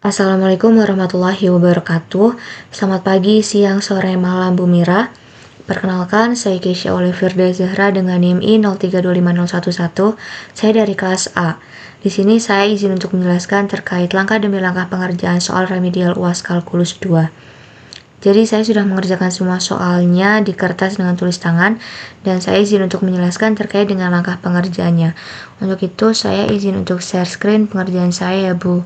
Assalamualaikum warahmatullahi wabarakatuh. Selamat pagi, siang, sore, malam, Bu Mira. Perkenalkan, saya Keisha Oliverda Zahra dengan NIM I 0325011. Saya dari kelas A. Di sini saya izin untuk menjelaskan terkait langkah demi langkah pengerjaan soal remedial UAS Kalkulus 2. Jadi saya sudah mengerjakan semua soalnya di kertas dengan tulis tangan dan saya izin untuk menjelaskan terkait dengan langkah pengerjaannya. Untuk itu saya izin untuk share screen pengerjaan saya ya Bu.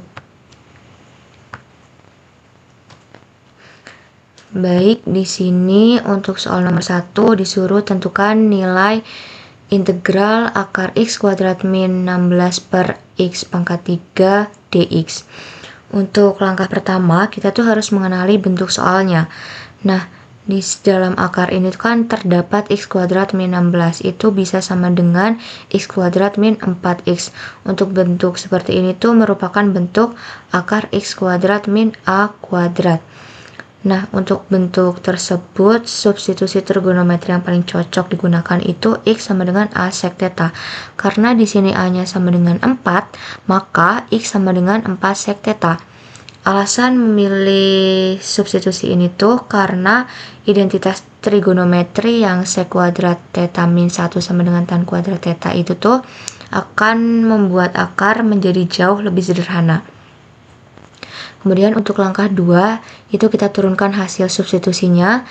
Baik, di sini untuk soal nomor 1 disuruh tentukan nilai integral akar x kuadrat min 16 per x pangkat 3 dx. Untuk langkah pertama, kita tuh harus mengenali bentuk soalnya. Nah, di dalam akar ini kan terdapat x kuadrat min 16, itu bisa sama dengan x kuadrat min 4x. Untuk bentuk seperti ini tuh merupakan bentuk akar x kuadrat min a kuadrat. Nah, untuk bentuk tersebut, substitusi trigonometri yang paling cocok digunakan itu X sama dengan A sek theta. Karena di sini A-nya sama dengan 4, maka X sama dengan 4 sek theta. Alasan memilih substitusi ini tuh karena identitas trigonometri yang sek kuadrat theta min 1 sama dengan tan kuadrat theta itu tuh akan membuat akar menjadi jauh lebih sederhana. Kemudian untuk langkah 2, itu kita turunkan hasil substitusinya.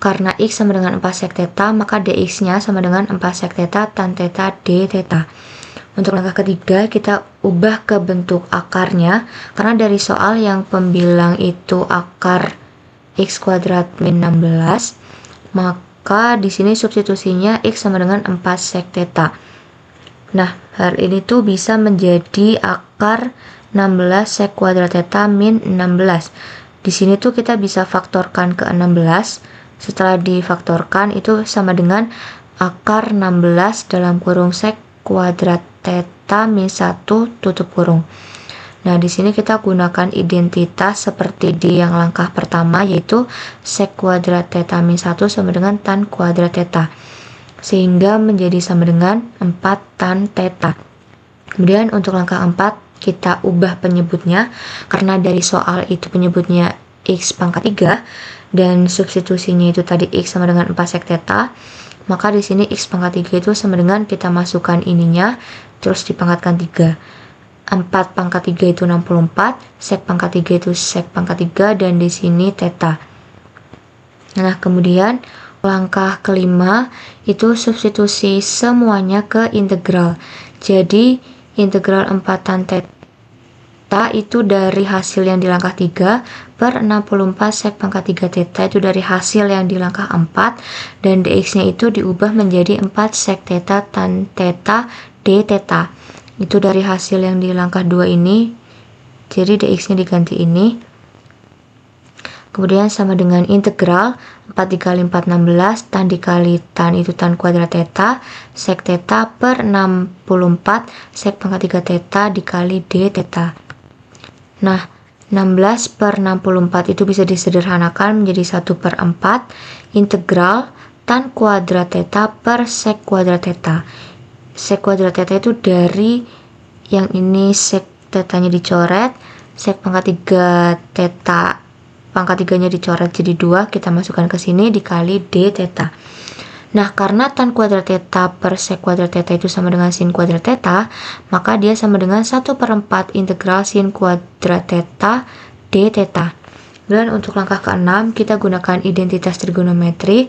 Karena X sama dengan 4 sek theta, maka dx-nya sama dengan 4 sek theta tan theta d theta. Untuk langkah ketiga, kita ubah ke bentuk akarnya. Karena dari soal yang pembilang itu akar X kuadrat min 16, maka di sini substitusinya X sama dengan 4 sek theta. Nah, hal ini tuh bisa menjadi akar 16 sek kuadrat theta min 16. Di sini tuh kita bisa faktorkan ke 16. Setelah difaktorkan itu sama dengan akar 16 dalam kurung sek kuadrat theta min 1 tutup kurung. Nah, di sini kita gunakan identitas seperti di yang langkah pertama, yaitu sek kuadrat theta min 1 sama dengan tan kuadrat theta. Sehingga menjadi sama dengan 4 tan theta. Kemudian untuk langkah 4, kita ubah penyebutnya karena dari soal itu penyebutnya x pangkat 3 dan substitusinya itu tadi x sama dengan 4 sek theta, maka di sini x pangkat 3 itu sama dengan kita masukkan ininya terus dipangkatkan 3. 4 pangkat 3 itu 64, sek pangkat 3 itu sek pangkat 3 dan di sini theta. Nah, kemudian langkah kelima itu substitusi semuanya ke integral. Jadi integral 4 tan theta itu dari hasil yang di langkah 3 per 64 sek pangkat 3 theta itu dari hasil yang di langkah 4 dan dx-nya itu diubah menjadi 4 sek theta tan theta d theta. Itu dari hasil yang di langkah 2 ini. Jadi dx-nya diganti ini. Kemudian sama dengan integral 4 dikali 4 16 tan dikali tan itu tan kuadrat theta sek theta per 64 sek pangkat 3 theta dikali d theta. Nah, 16 per 64 itu bisa disederhanakan menjadi 1 per 4 integral tan kuadrat theta per sek kuadrat theta. Sek kuadrat theta itu dari yang ini sek tetanya dicoret, sek pangkat 3 theta pangkat 3-nya dicoret jadi 2, kita masukkan ke sini dikali d theta. Nah, karena tan kuadrat theta per sek kuadrat theta itu sama dengan sin kuadrat theta, maka dia sama dengan 1 per 4 integral sin kuadrat theta d theta. Dan untuk langkah ke-6, kita gunakan identitas trigonometri,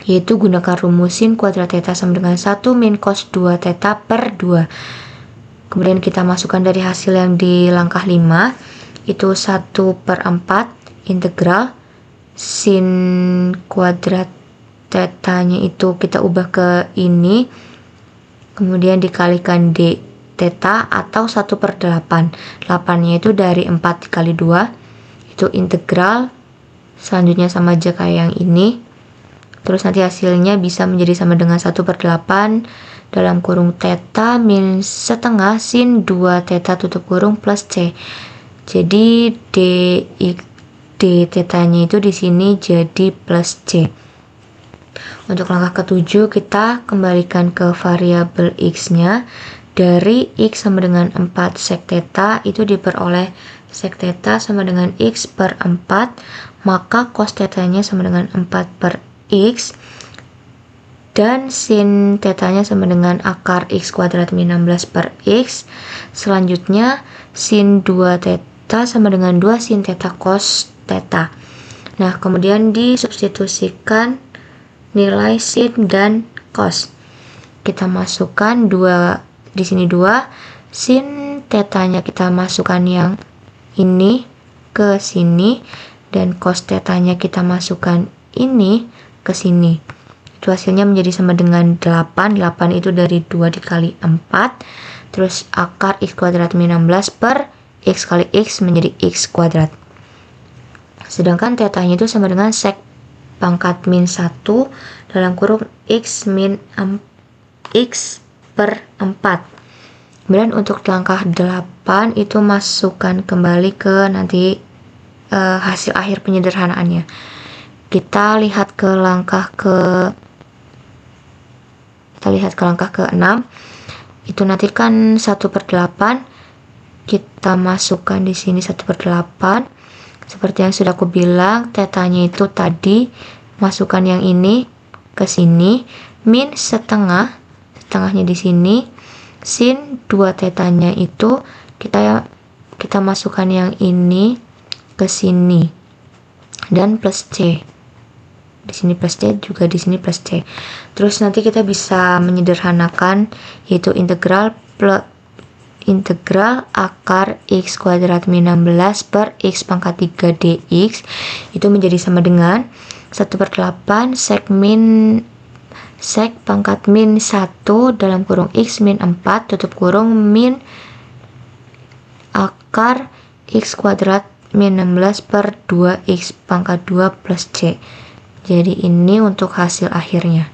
yaitu gunakan rumus sin kuadrat theta sama dengan 1 min cos 2 theta per 2. Kemudian kita masukkan dari hasil yang di langkah 5, itu 1 per 4 integral sin kuadrat theta-nya itu kita ubah ke ini, kemudian dikalikan d theta atau 1 per 8. 8-nya itu dari 4 dikali 2, itu integral, selanjutnya sama aja kayak yang ini. Terus nanti hasilnya bisa menjadi sama dengan 1 per 8 dalam kurung theta min setengah sin 2 theta tutup kurung plus c. Jadi d theta-nya itu di sini jadi plus c. Untuk langkah ke-7 kita kembalikan ke variabel x-nya dari X sama dengan 4 sek theta itu diperoleh sek theta sama dengan X per 4, maka cos theta-nya sama dengan 4 per X, dan sin theta-nya sama dengan akar X kuadrat min 16 per X. Selanjutnya sin 2 theta sama dengan 2 sin theta cos theta. Nah, kemudian disubstitusikan nilai sin dan cos. Kita masukkan di sini 2, sin theta-nya kita masukkan yang ini ke sini, dan cos theta-nya kita masukkan ini ke sini. Itu hasilnya menjadi sama dengan 8. 8 itu dari 2 dikali 4, terus akar X kuadrat min 16 per X kali X menjadi X kuadrat. Sedangkan theta-nya itu sama dengan sek pangkat min 1 dalam kurung X min X per 4. Kemudian untuk langkah 8 itu masukkan kembali ke nanti hasil akhir penyederhanaannya. Kita lihat ke langkah ke-6. Itu nanti kan 1/8. Kita masukkan di sini 1/8. Seperti yang sudah aku bilang, tetanya itu tadi masukkan yang ini ke sini, min setengahnya di sini, sin 2 tetanya itu kita masukkan yang ini ke sini, dan plus C. Di sini plus C, juga di sini plus C. Terus nanti kita bisa menyederhanakan, yaitu integral akar X kuadrat min 16 per X pangkat 3 dx itu menjadi sama dengan 1/8 sek pangkat min 1 dalam kurung X min 4 tutup kurung min akar X kuadrat min 16 per 2X pangkat 2 plus C. Jadi ini untuk hasil akhirnya.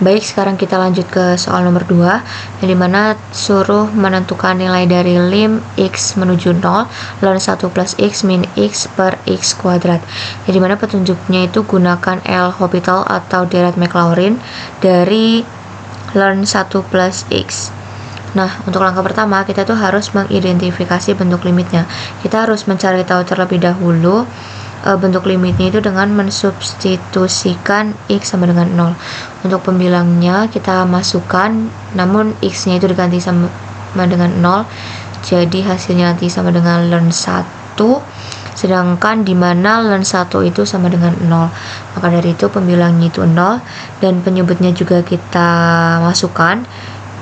Baik, sekarang kita lanjut ke soal nomor 2, yang dimana suruh menentukan nilai dari lim X menuju 0 ln 1 plus X min X per X kuadrat. Yang dimana petunjuknya itu gunakan L'Hopital atau deret Maclaurin dari ln 1 plus X. Nah, untuk langkah pertama kita tuh harus mengidentifikasi bentuk limitnya. Kita harus mencari tahu terlebih dahulu bentuk limitnya itu dengan mensubstitusikan X sama dengan 0. Untuk pembilangnya kita masukkan, namun X-nya itu diganti sama dengan 0. Jadi hasilnya nanti sama dengan ln 1, sedangkan dimana ln 1 itu sama dengan 0. Maka dari itu pembilangnya itu 0, dan penyebutnya juga kita masukkan.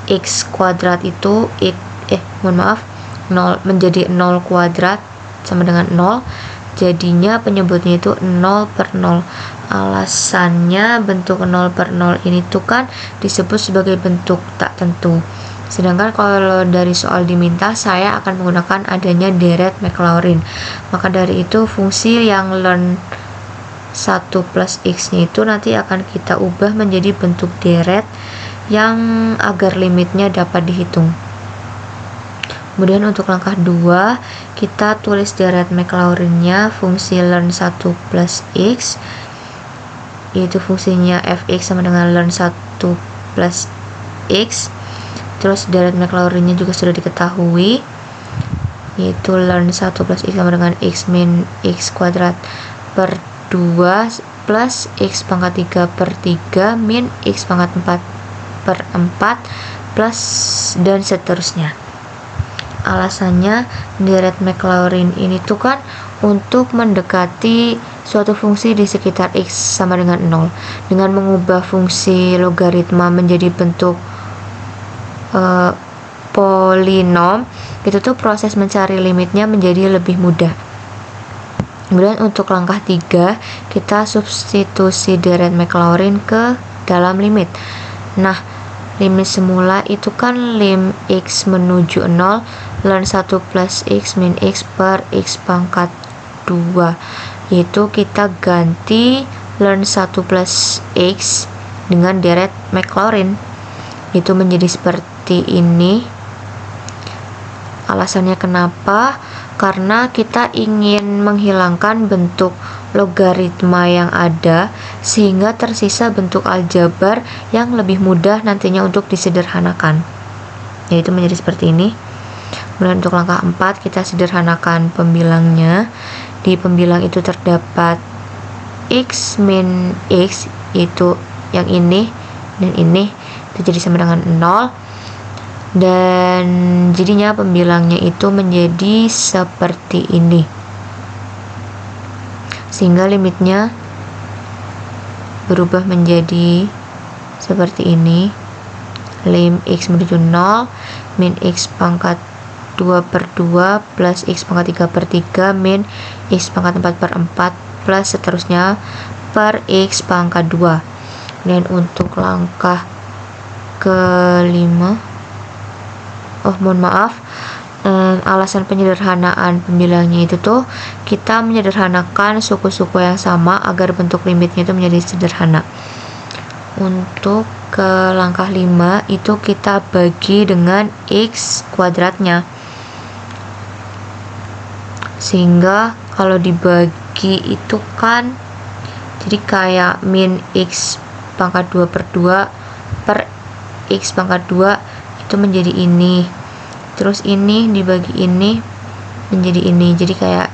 X kuadrat itu 0 menjadi 0 kuadrat sama dengan 0. Jadinya penyebutnya itu 0/0. Alasannya bentuk 0/0 ini tuh kan disebut sebagai bentuk tak tentu. Sedangkan kalau dari soal diminta, saya akan menggunakan adanya deret Maclaurin. Maka dari itu fungsi yang ln 1 plus X-nya itu nanti akan kita ubah menjadi bentuk deret yang agar limitnya dapat dihitung. Kemudian untuk langkah 2, kita tulis deret Maclaurinnya fungsi ln 1 plus X, yaitu fungsinya fx sama dengan ln 1 plus X. Terus deret Maclaurinnya juga sudah diketahui, yaitu ln 1 plus X sama dengan X min X kuadrat per 2 plus X pangkat 3 per 3 min X pangkat 4 per 4 plus dan seterusnya. Alasannya deret Maclaurin ini tuh kan untuk mendekati suatu fungsi di sekitar X sama dengan 0 dengan mengubah fungsi logaritma menjadi bentuk polinom. Itu tuh proses mencari limitnya menjadi lebih mudah. Kemudian untuk langkah 3, kita substitusi deret Maclaurin ke dalam limit. Nah, limit semula itu kan lim X menuju 0 ln 1 plus X min X per X pangkat 2, yaitu kita ganti ln 1 plus X dengan deret Maclaurin. Itu menjadi seperti ini. Alasannya kenapa? Karena kita ingin menghilangkan bentuk logaritma yang ada sehingga tersisa bentuk aljabar yang lebih mudah nantinya untuk disederhanakan, yaitu menjadi seperti ini. Kemudian untuk langkah 4 kita sederhanakan pembilangnya. Di pembilang itu terdapat x min x, yaitu yang ini dan ini, itu jadi sama dengan 0, dan jadinya pembilangnya itu menjadi seperti ini, sehingga limitnya berubah menjadi seperti ini. Lim x menuju 0 min x pangkat 2/2 plus x pangkat 3/3 min x pangkat 4/4 plus seterusnya per x pangkat 2. Dan untuk langkah kelima, mohon maaf, alasan penyederhanaan pembilangnya itu tuh kita menyederhanakan suku-suku yang sama agar bentuk limitnya itu menjadi sederhana. Untuk ke langkah 5 itu kita bagi dengan x kuadratnya, sehingga kalau dibagi itu kan jadi kayak min x pangkat 2/2 per x pangkat 2 itu menjadi ini, terus ini dibagi ini menjadi ini, jadi kayak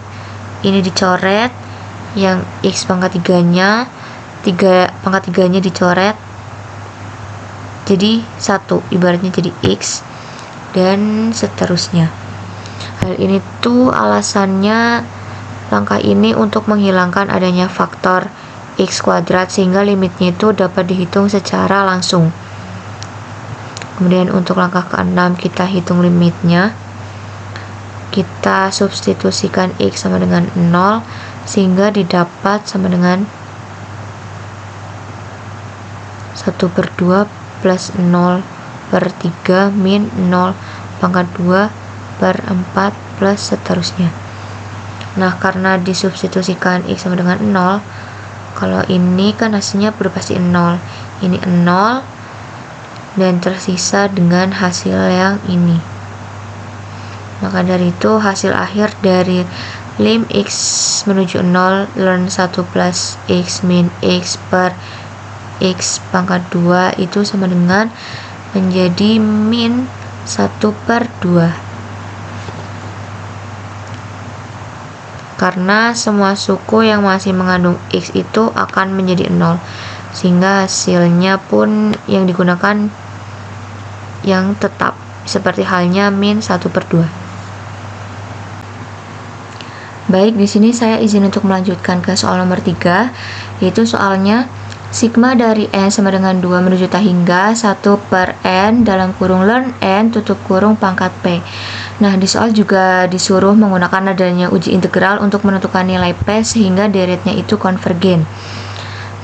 ini dicoret, yang x pangkat 3 pangkat 3 dicoret jadi 1, ibaratnya jadi x, dan seterusnya. Hal ini tuh alasannya langkah ini untuk menghilangkan adanya faktor x kuadrat sehingga limitnya itu dapat dihitung secara langsung. Kemudian untuk langkah ke-6 kita hitung limitnya. Kita substitusikan x sama dengan 0 sehingga didapat sama dengan 1/2 plus 0/3 min 0 pangkat 2/4 plus seterusnya. Nah, karena disubstitusikan x sama dengan 0, kalau ini kan hasilnya berubah pasti 0, ini 0, dan tersisa dengan hasil yang ini. Maka dari itu hasil akhir dari lim x menuju 0 ln 1 plus x min x per x pangkat 2 itu sama dengan menjadi min 1/2, karena semua suku yang masih mengandung x itu akan menjadi 0, sehingga hasilnya pun yang digunakan yang tetap, seperti halnya min 1/2. Baik, di sini saya izin untuk melanjutkan ke soal nomor 3, yaitu soalnya sigma dari n sama dengan 2 menuju tak hingga 1/n dalam kurung ln n tutup kurung pangkat p. Nah, di soal juga disuruh menggunakan adanya uji integral untuk menentukan nilai p sehingga deretnya itu konvergen.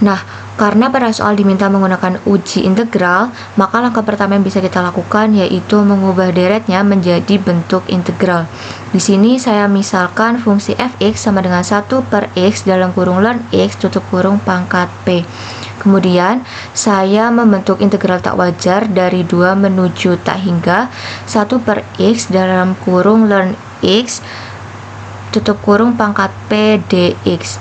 Nah, karena pada soal diminta menggunakan uji integral, maka langkah pertama yang bisa kita lakukan yaitu mengubah deretnya menjadi bentuk integral. Di sini saya misalkan fungsi fx sama dengan 1/x dalam kurung ln x tutup kurung pangkat p. Kemudian saya membentuk integral tak wajar dari 2 menuju tak hingga 1/x dalam kurung ln x tutup kurung pangkat p dx.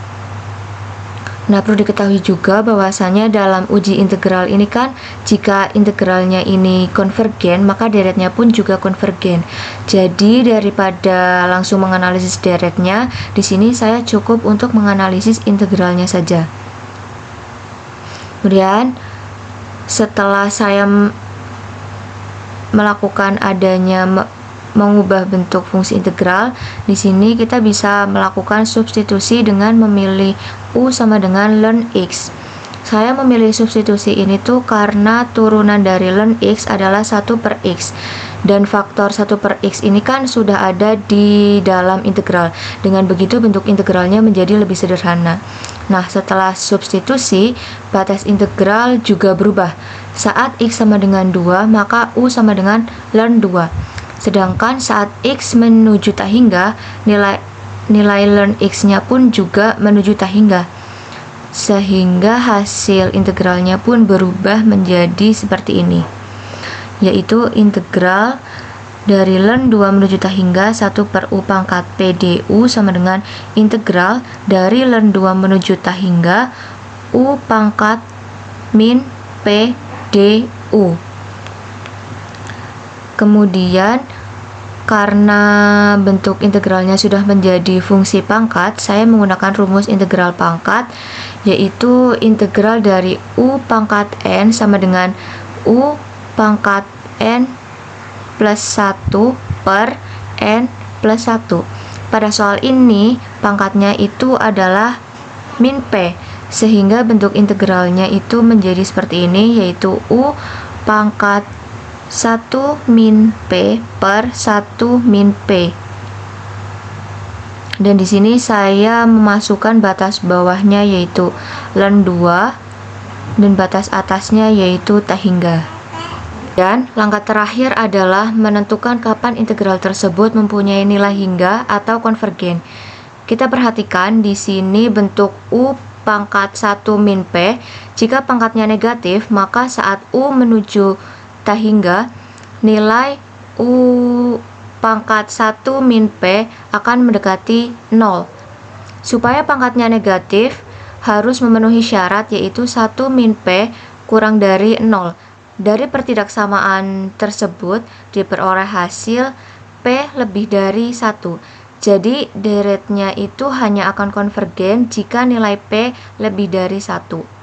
Nah, perlu diketahui juga bahwasanya dalam uji integral ini kan jika integralnya ini konvergen, maka deretnya pun juga konvergen. Jadi daripada langsung menganalisis deretnya, di sini saya cukup untuk menganalisis integralnya saja. Kemudian setelah saya melakukan adanya mengubah bentuk fungsi integral, di sini kita bisa melakukan substitusi dengan memilih u sama dengan ln x. Saya memilih substitusi ini tuh karena turunan dari ln x adalah 1/x, dan faktor 1/x ini kan sudah ada di dalam integral. Dengan begitu bentuk integralnya menjadi lebih sederhana. Nah, setelah substitusi, batas integral juga berubah. Saat x sama dengan 2, maka u sama dengan ln 2. Sedangkan saat x menuju tak hingga, nilai ln x-nya pun juga menuju tak hingga, sehingga hasil integralnya pun berubah menjadi seperti ini, yaitu integral dari ln 2 menuju tahingga 1 per U pangkat P du sama dengan integral dari ln 2 menuju tahingga U pangkat min P du. Kemudian karena bentuk integralnya sudah menjadi fungsi pangkat, saya menggunakan rumus integral pangkat, yaitu integral dari U pangkat N sama dengan U pangkat N plus 1 per N plus 1. Pada soal ini, pangkatnya itu adalah min P, sehingga bentuk integralnya itu menjadi seperti ini, yaitu U pangkat 1 min P per 1 min P. Dan di sini saya memasukkan batas bawahnya yaitu ln 2 dan batas atasnya yaitu tahingga. Dan langkah terakhir adalah menentukan kapan integral tersebut mempunyai nilai hingga atau konvergen. Kita perhatikan di sini bentuk U pangkat 1 min P. Jika pangkatnya negatif, maka saat U menuju tahingga, nilai U pangkat 1 min P akan mendekati 0. Supaya pangkatnya negatif, harus memenuhi syarat yaitu 1 min P kurang dari 0. Dari pertidaksamaan tersebut diperoleh hasil P lebih dari 1. Jadi deretnya itu hanya akan konvergen jika nilai P lebih dari 1.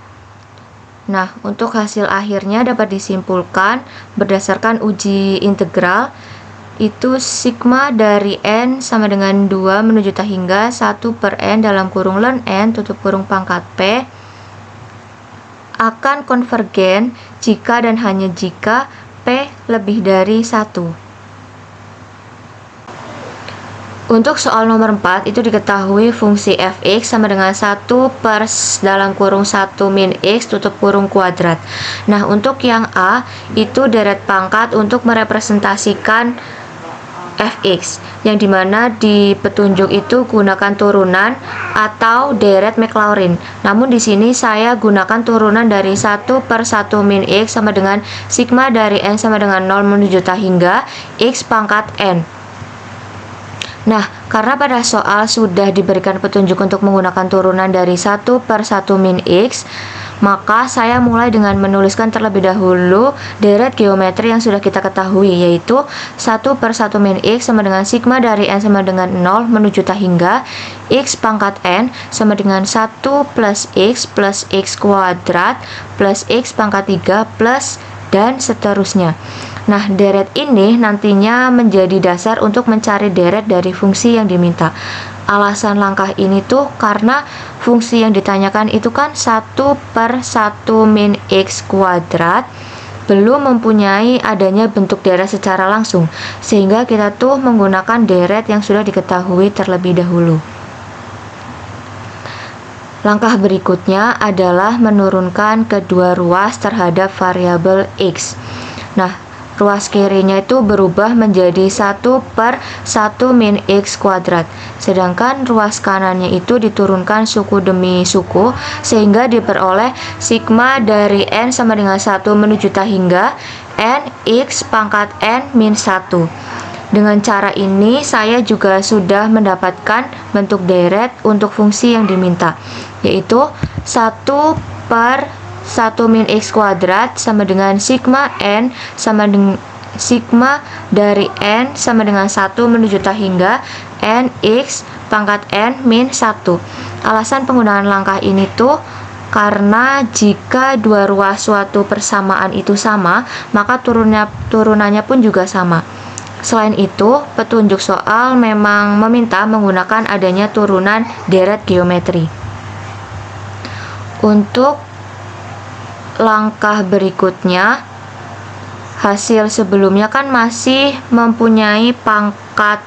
Nah, untuk hasil akhirnya dapat disimpulkan berdasarkan uji integral, itu sigma dari N sama dengan 2 menuju tahingga 1 per N dalam kurung ln N tutup kurung pangkat P akan konvergen jika dan hanya jika P lebih dari 1. Untuk soal nomor 4 itu diketahui fungsi fx sama dengan 1 per dalam kurung 1 min x tutup kurung kuadrat. Nah, untuk yang A itu deret pangkat untuk merepresentasikan fx, yang dimana di petunjuk itu gunakan turunan atau deret Maclaurin. Namun di sini saya gunakan turunan dari 1 per 1 min x sama dengan sigma dari N sama dengan 0 menuju tahingga x pangkat N. Nah, karena pada soal sudah diberikan petunjuk untuk menggunakan turunan dari 1 per 1 min x, maka saya mulai dengan menuliskan terlebih dahulu deret geometri yang sudah kita ketahui, yaitu 1 per 1 min x sama dengan sigma dari N sama dengan 0 menuju tahingga x pangkat N sama dengan 1 plus x kuadrat plus x pangkat 3 plus dan seterusnya. Nah, deret ini nantinya menjadi dasar untuk mencari deret dari fungsi yang diminta. Alasan langkah ini tuh karena fungsi yang ditanyakan itu kan 1 per 1 min x kuadrat belum mempunyai adanya bentuk deret secara langsung, sehingga kita tuh menggunakan deret yang sudah diketahui terlebih dahulu. Langkah berikutnya adalah menurunkan kedua ruas terhadap variabel x. Nah, ruas kirinya itu berubah menjadi 1 per 1 min x kuadrat, sedangkan ruas kanannya itu diturunkan suku demi suku sehingga diperoleh sigma dari N sama dengan 1 menuju tahingga N x pangkat N min 1. Dengan cara ini saya juga sudah mendapatkan bentuk deret untuk fungsi yang diminta, yaitu 1 per 1 min x kuadrat sama dengan sigma N sama dengan sigma dari N sama dengan 1 menuju tahingga N x pangkat N min 1. Alasan penggunaan langkah ini tuh karena jika dua ruas suatu persamaan itu sama, maka turunannya pun juga sama. Selain itu, petunjuk soal memang meminta menggunakan adanya turunan deret geometri. Untuk langkah berikutnya, hasil sebelumnya kan masih mempunyai pangkat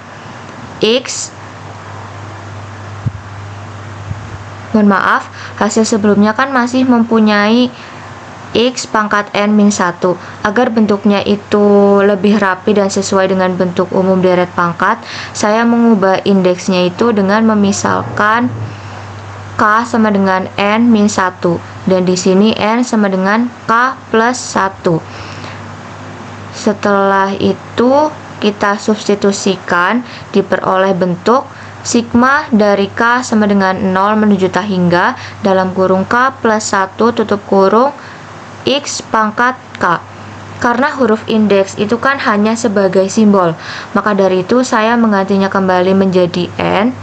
x. Hasil sebelumnya kan masih mempunyai x pangkat N min 1. Agar bentuknya itu lebih rapi dan sesuai dengan bentuk umum deret pangkat, saya mengubah indeksnya itu dengan memisalkan K sama dengan N min 1, dan di sini N sama dengan K plus 1. Setelah itu kita substitusikan, diperoleh bentuk sigma dari K sama dengan 0 menuju tak hingga dalam kurung K plus 1 tutup kurung X pangkat K. Karena huruf indeks itu kan hanya sebagai simbol, maka dari itu saya menggantinya kembali menjadi N,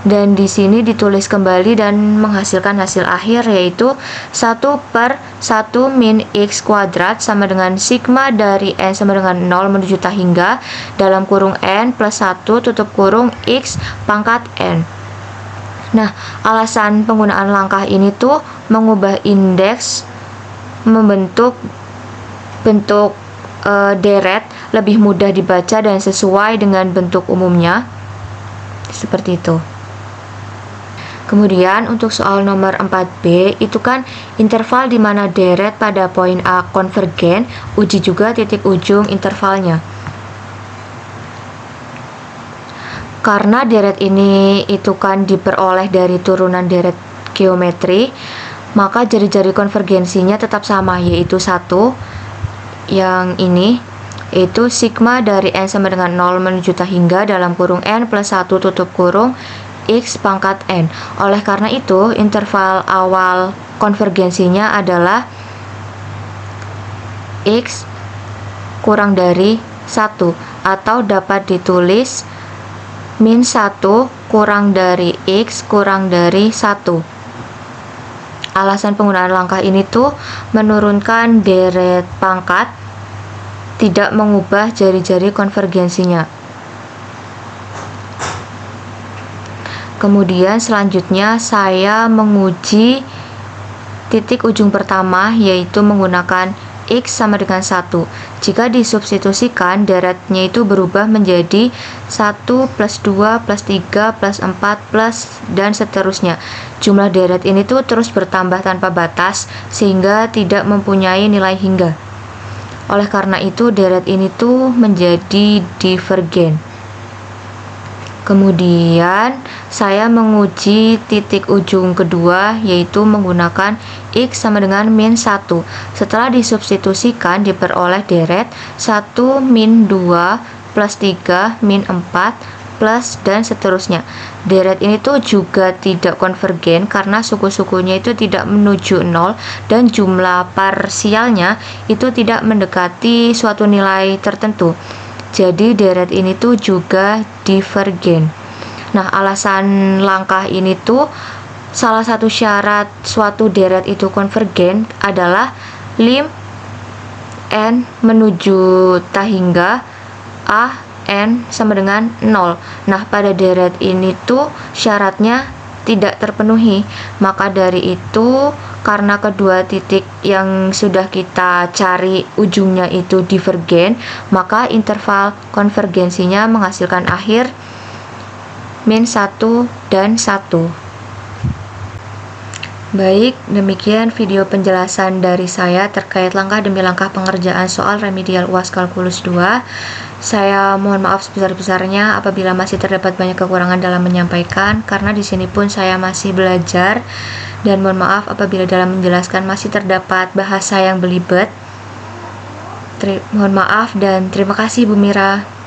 dan di sini ditulis kembali dan menghasilkan hasil akhir yaitu 1/1 min X kuadrat sama dengan sigma dari N sama dengan 0 menuju tak hingga dalam kurung N plus 1 tutup kurung X pangkat N. Nah, alasan penggunaan langkah ini tuh mengubah indeks membentuk bentuk deret lebih mudah dibaca dan sesuai dengan bentuk umumnya seperti itu. Kemudian untuk soal nomor 4B itu kan interval di mana deret pada poin A konvergen, uji juga titik ujung intervalnya. Karena deret ini itu kan diperoleh dari turunan deret geometri, maka jari-jari konvergensinya tetap sama, yaitu 1. Yang ini yaitu sigma dari N sama dengan 0 menuju tak hingga dalam kurung N plus 1 tutup kurung X pangkat N. Oleh karena itu, interval awal konvergensinya adalah X kurang dari 1, atau dapat ditulis min 1 kurang dari X kurang dari 1. Alasan penggunaan langkah ini tuh menurunkan deret pangkat, tidak mengubah jari-jari konvergensinya. Kemudian selanjutnya saya menguji titik ujung pertama, yaitu menggunakan X sama dengan 1. Jika disubstitusikan, deretnya itu berubah menjadi 1 plus 2 plus 3 plus 4 plus dan seterusnya. Jumlah deret ini tuh terus bertambah tanpa batas sehingga tidak mempunyai nilai hingga. Oleh karena itu deret ini tuh menjadi divergen. Kemudian saya menguji titik ujung kedua, yaitu menggunakan X sama dengan min 1. Setelah disubstitusikan diperoleh deret 1 min 2 plus 3 min 4 plus dan seterusnya. Deret ini tuh juga tidak konvergen karena suku-sukunya itu tidak menuju 0 dan jumlah parsialnya itu tidak mendekati suatu nilai tertentu. Jadi deret ini tuh juga divergen. Nah, alasan langkah ini tuh salah satu syarat suatu deret itu konvergen adalah lim N menuju tak hingga A N sama dengan 0. Nah, pada deret ini tuh syaratnya tidak terpenuhi. Maka dari itu, karena kedua titik yang sudah kita cari ujungnya itu divergen, maka interval konvergensinya menghasilkan akhir min 1 dan 1. Baik, demikian video penjelasan dari saya terkait langkah demi langkah pengerjaan soal remedial UAS Kalkulus 2. Saya mohon maaf sebesar-besarnya apabila masih terdapat banyak kekurangan dalam menyampaikan, karena di sini pun saya masih belajar, dan mohon maaf apabila dalam menjelaskan masih terdapat bahasa yang belibet. Mohon maaf dan terima kasih Bu Mira.